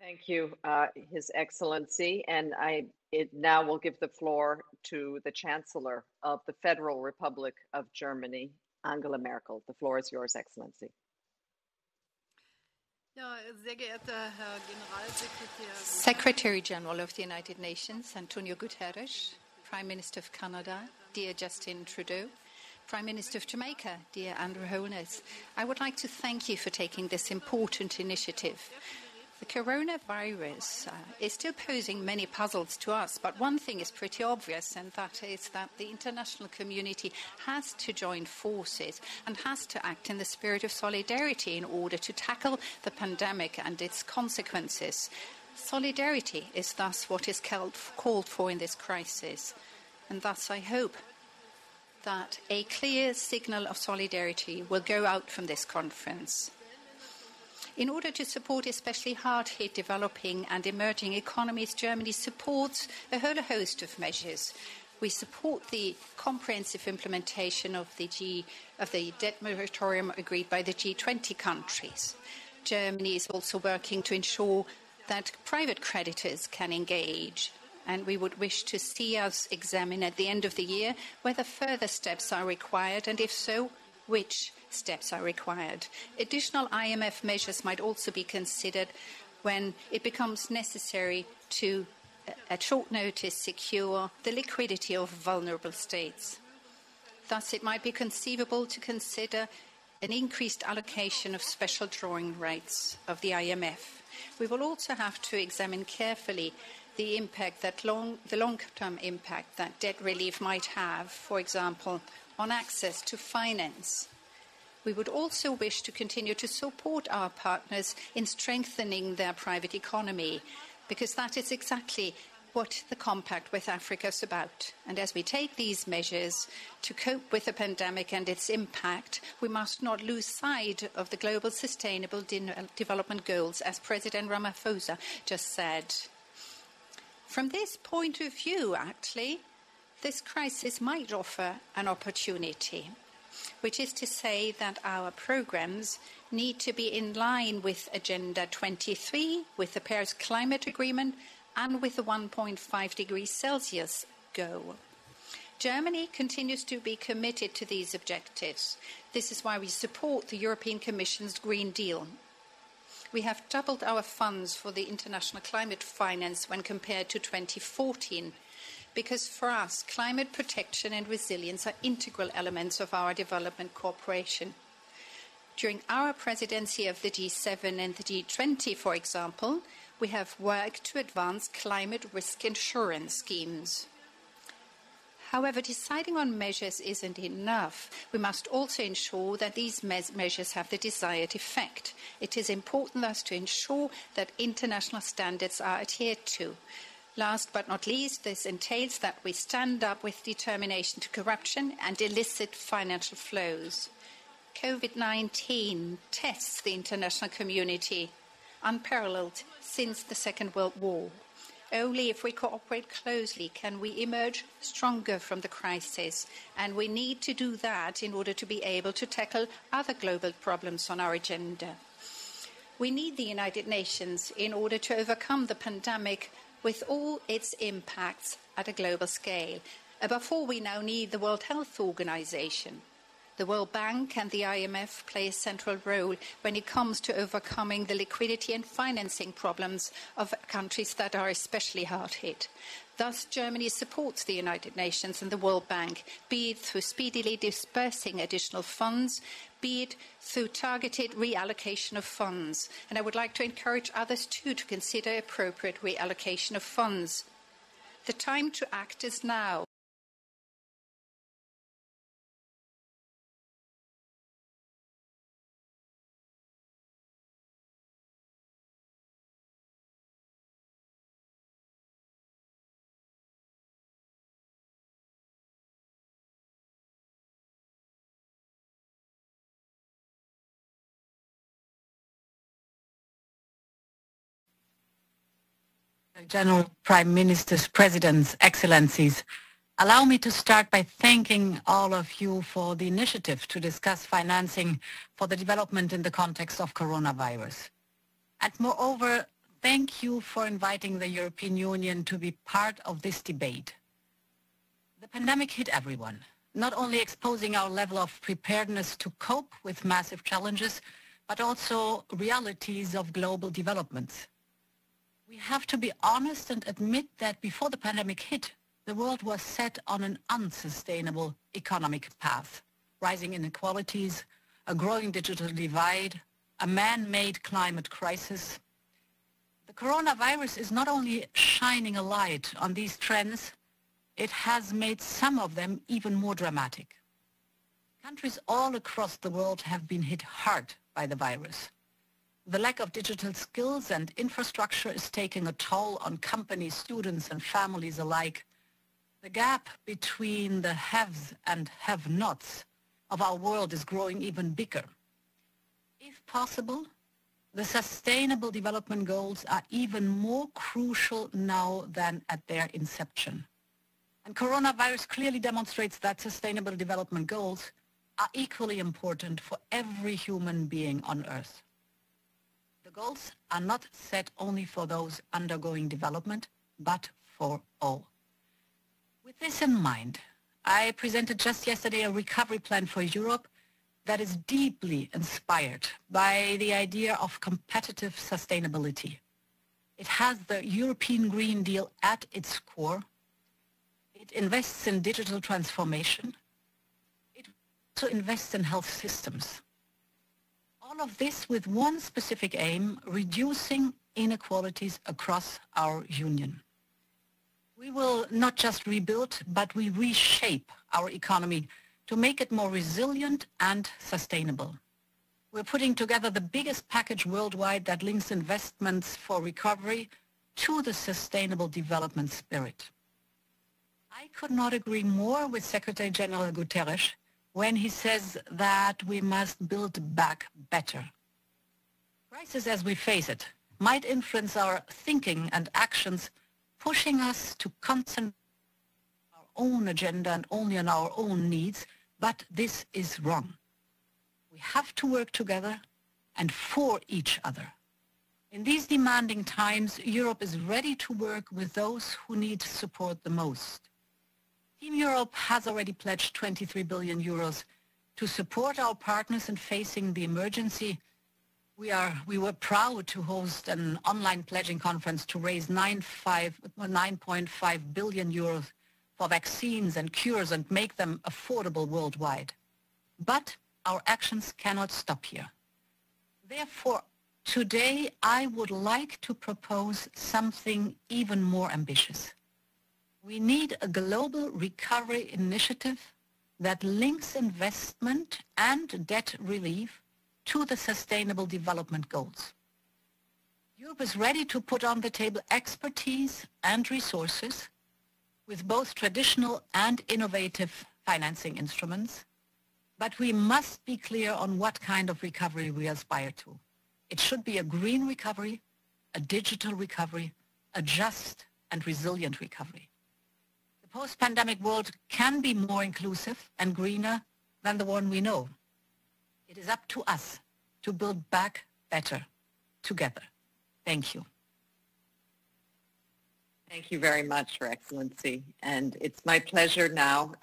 Thank you, His Excellency. And now will give the floor to the Chancellor of the Federal Republic of Germany, Angela Merkel. The floor is yours, Excellency. Secretary General of the United Nations, Antonio Guterres, Prime Minister of Canada, dear Justin Trudeau, Prime Minister of Jamaica, dear Andrew Holness, I would like to thank you for taking this important initiative. The coronavirus is still posing many puzzles to us, but one thing is pretty obvious, and that is that the international community has to join forces and has to act in the spirit of solidarity in order to tackle the pandemic and its consequences. Solidarity is thus what is called for in this crisis, and thus I hope that a clear signal of solidarity will go out from this conference. In order to support especially hard-hit developing and emerging economies, Germany supports a whole host of measures. We support the comprehensive implementation of the debt moratorium agreed by the G20 countries. Germany is also working to ensure that private creditors can engage, and we would wish to see us examine at the end of the year whether further steps are required, and if so, which steps are required. Additional IMF measures might also be considered when it becomes necessary to, at short notice, secure the liquidity of vulnerable states. Thus, it might be conceivable to consider an increased allocation of special drawing rights of the IMF. We will also have to examine carefully the impact that the long-term impact that debt relief might have, for example, on access to finance. We would also wish to continue to support our partners in strengthening their private economy, because that is exactly what the Compact with Africa is about. And as we take these measures to cope with the pandemic and its impact, we must not lose sight of the global sustainable development goals, as President Ramaphosa just said. From this point of view, actually, this crisis might offer an opportunity, which is to say that our programs need to be in line with Agenda 23, with the Paris Climate Agreement, and with the 1.5 degrees Celsius goal. Germany continues to be committed to these objectives. This is why we support the European Commission's Green Deal. We have doubled our funds for the international climate finance when compared to 2014, because for us, climate protection and resilience are integral elements of our development cooperation. During our presidency of the G7 and the G20, for example, we have worked to advance climate risk insurance schemes. However, deciding on measures isn't enough. We must also ensure that these measures have the desired effect. It is important thus to ensure that international standards are adhered to. Last but not least, this entails that we stand up with determination to corruption and illicit financial flows. COVID-19 tests the international community, unparalleled since the Second World War. Only if we cooperate closely can we emerge stronger from the crisis, and we need to do that in order to be able to tackle other global problems on our agenda. We need the United Nations in order to overcome the pandemic with all its impacts at a global scale. Above all, we now need the World Health Organization. The World Bank and the IMF play a central role when it comes to overcoming the liquidity and financing problems of countries that are especially hard hit. Thus, Germany supports the United Nations and the World Bank, be it through speedily dispersing additional funds, be it through targeted reallocation of funds. And I would like to encourage others too to consider appropriate reallocation of funds. The time to act is now. General Prime Ministers, Presidents, Excellencies, allow me to start by thanking all of you for the initiative to discuss financing for the development in the context of coronavirus. And moreover, thank you for inviting the European Union to be part of this debate. The pandemic hit everyone, not only exposing our level of preparedness to cope with massive challenges, but also realities of global developments. We have to be honest and admit that before the pandemic hit, the world was set on an unsustainable economic path. Rising inequalities, a growing digital divide, a man-made climate crisis. The coronavirus is not only shining a light on these trends, it has made some of them even more dramatic. Countries all across the world have been hit hard by the virus. The lack of digital skills and infrastructure is taking a toll on companies, students and families alike. The gap between the haves and have-nots of our world is growing even bigger. If possible, the Sustainable Development Goals are even more crucial now than at their inception. And coronavirus clearly demonstrates that Sustainable Development Goals are equally important for every human being on Earth. The goals are not set only for those undergoing development, but for all. With this in mind, I presented just yesterday a recovery plan for Europe that is deeply inspired by the idea of competitive sustainability. It has the European Green Deal at its core. It invests in digital transformation. It also invests in health systems. All of this with one specific aim, reducing inequalities across our union. We will not just rebuild, but we reshape our economy to make it more resilient and sustainable. We're putting together the biggest package worldwide that links investments for recovery to the sustainable development spirit. I could not agree more with Secretary General Guterres when he says that we must build back better. Crisis as we face it might influence our thinking and actions, pushing us to concentrate on our own agenda and only on our own needs, but this is wrong. We have to work together and for each other. In these demanding times, Europe is ready to work with those who need support the most. Team Europe has already pledged 23 billion euros to support our partners in facing the emergency. We were proud to host an online pledging conference to raise 9.5 billion euros for vaccines and cures and make them affordable worldwide. But our actions cannot stop here. Therefore, today I would like to propose something even more ambitious. We need a global recovery initiative that links investment and debt relief to the Sustainable Development Goals. Europe is ready to put on the table expertise and resources with both traditional and innovative financing instruments, but we must be clear on what kind of recovery we aspire to. It should be a green recovery, a digital recovery, a just and resilient recovery. The post-pandemic world can be more inclusive and greener than the one we know. It is up to us to build back better together. Thank you. Thank you very much, Your Excellency. And it's my pleasure now